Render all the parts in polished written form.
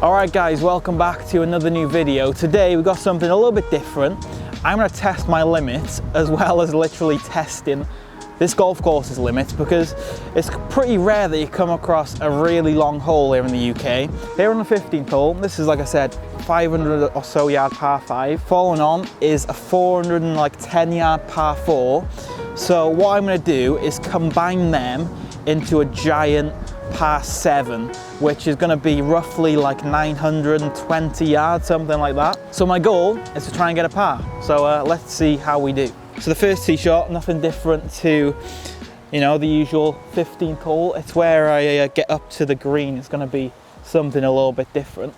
Alright guys, welcome back to another new video. Today we've got something a little bit different. I'm going to test my limits as well as literally testing this golf course's limits, because it's pretty rare that you come across a really long hole here in the UK. Here on the 15th hole, this is, like I said, 500 or so yard par 5. Following on is a 410 yard par 4. So what I'm going to do is combine them into a giant par 7, which is going to be roughly like 920 yards, something like that. So my goal is to try and get a par. So let's see how we do. So the first tee shot, nothing different to, the usual 15th hole. It's where I get up to the green. It's going to be something a little bit different.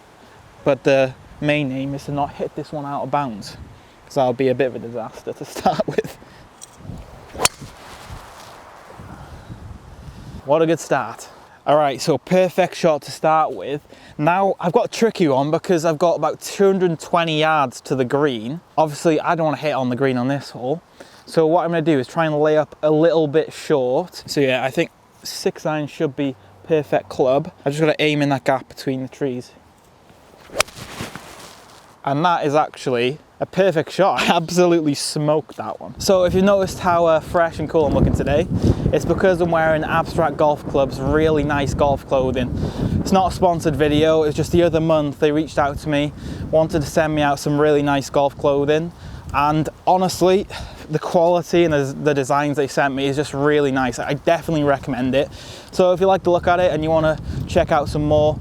But the main aim is to not hit this one out of bounds, because that'll be a bit of a disaster to start with. What a good start. All right, so perfect shot to start with. Now I've got a tricky one because I've got about 220 yards to the green. Obviously I don't want to hit on the green on this hole. So what I'm going to do is try and lay up a little bit short. So yeah, I think 6-iron should be perfect club. I just got to aim in that gap between the trees. And that is actually a perfect shot. I absolutely smoked that one. So if you've noticed how fresh and cool I'm looking today, it's because I'm wearing Abstract Golf Club's really nice golf clothing. It's not a sponsored video, it's just the other month they reached out to me, wanted to send me out some really nice golf clothing. And honestly, the quality and the designs they sent me is just really nice. I definitely recommend it. So if you like to look at it and you want to check out some more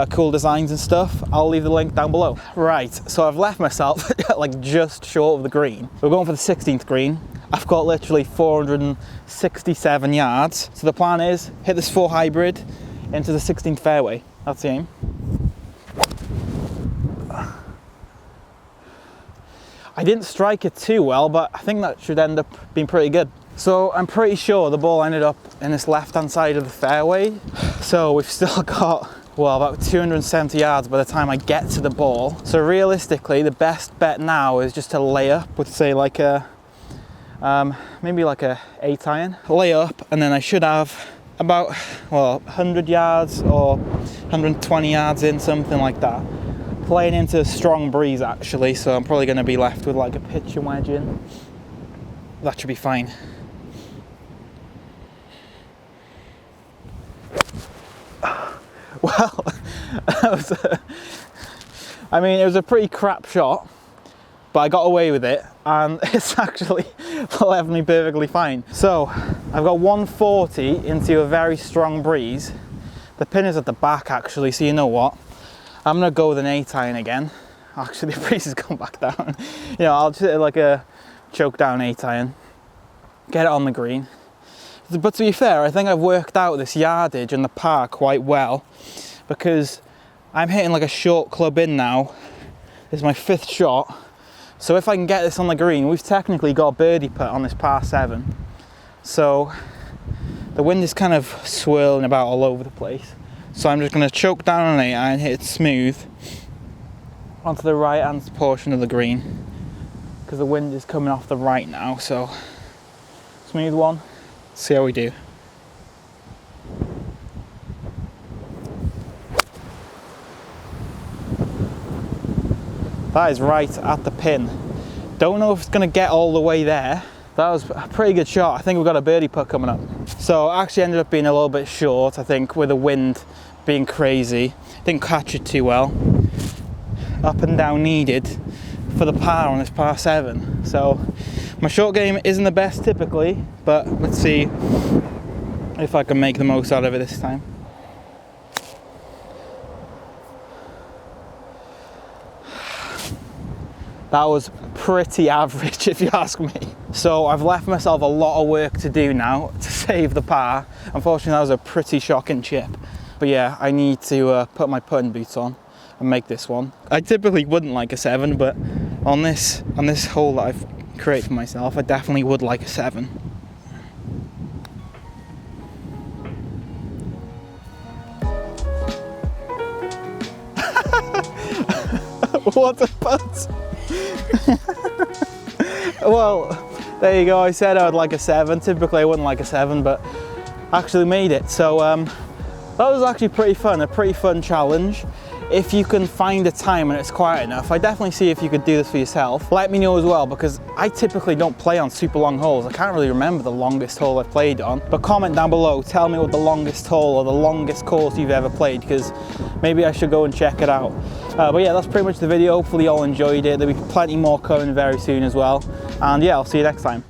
cool designs and stuff, I'll leave the link down below. Right, so I've left myself like just short of the green. We're going for the 16th green. I've got literally 467 yards. So the plan is hit this 4 hybrid into the 16th fairway. That's the aim. I didn't strike it too well, but I think that should end up being pretty good. So I'm pretty sure the ball ended up in this left-hand side of the fairway. So we've still got, well, about 270 yards by the time I get to the ball. So realistically, the best bet now is just to lay up with, say, like a, maybe like a 8-iron. Lay up, and then I should have about, well, 100 yards or 120 yards in, something like that. Playing into a strong breeze actually, so I'm probably going to be left with like a pitch and wedge in. That should be fine. Well, it was a pretty crap shot, but I got away with it, and it's actually left me perfectly fine. So I've got 140 into a very strong breeze. The pin is at the back actually, so you know what? I'm going to go with an 8-iron again. Actually, the breeze has gone back down. I'll just hit like a choke down 8-iron. Get it on the green. But to be fair, I think I've worked out this yardage and the par quite well, because I'm hitting like a short club in now. This is my 5th shot. So if I can get this on the green, we've technically got a birdie putt on this par 7. So the wind is kind of swirling about all over the place. So I'm just going to choke down an 8-iron, hit it smooth onto the right hand portion of the green, because the wind is coming off the right now. So smooth one, see how we do. That is right at the pin. Don't know if it's going to get all the way there. That was a pretty good shot. I think we've got a birdie putt coming up. So I actually ended up being a little bit short, I think, with the wind being crazy. Didn't catch it too well. Up and down needed for the par on this par 7. So my short game isn't the best typically, but let's see if I can make the most out of it this time. That was pretty average if you ask me. So I've left myself a lot of work to do now to save the par. Unfortunately, that was a pretty shocking chip. But yeah, I need to put my putting boots on and make this one. I typically wouldn't like a 7, but on this hole that I've created for myself, I definitely would like a 7. What a putt! Well, there you go. I said I would like a 7. Typically I wouldn't like a 7, but actually made it. So that was actually pretty fun, a pretty fun challenge. if you can find a time when it's quiet enough, I definitely see if you could do this for yourself. Let me know as well, because I typically don't play on super long holes. I can't really remember the longest hole I've played on. But comment down below, tell me what the longest hole or the longest course you've ever played, because maybe I should go and check it out. But yeah, that's pretty much the video. Hopefully you all enjoyed it. There'll be plenty more coming very soon as well. And yeah, I'll see you next time.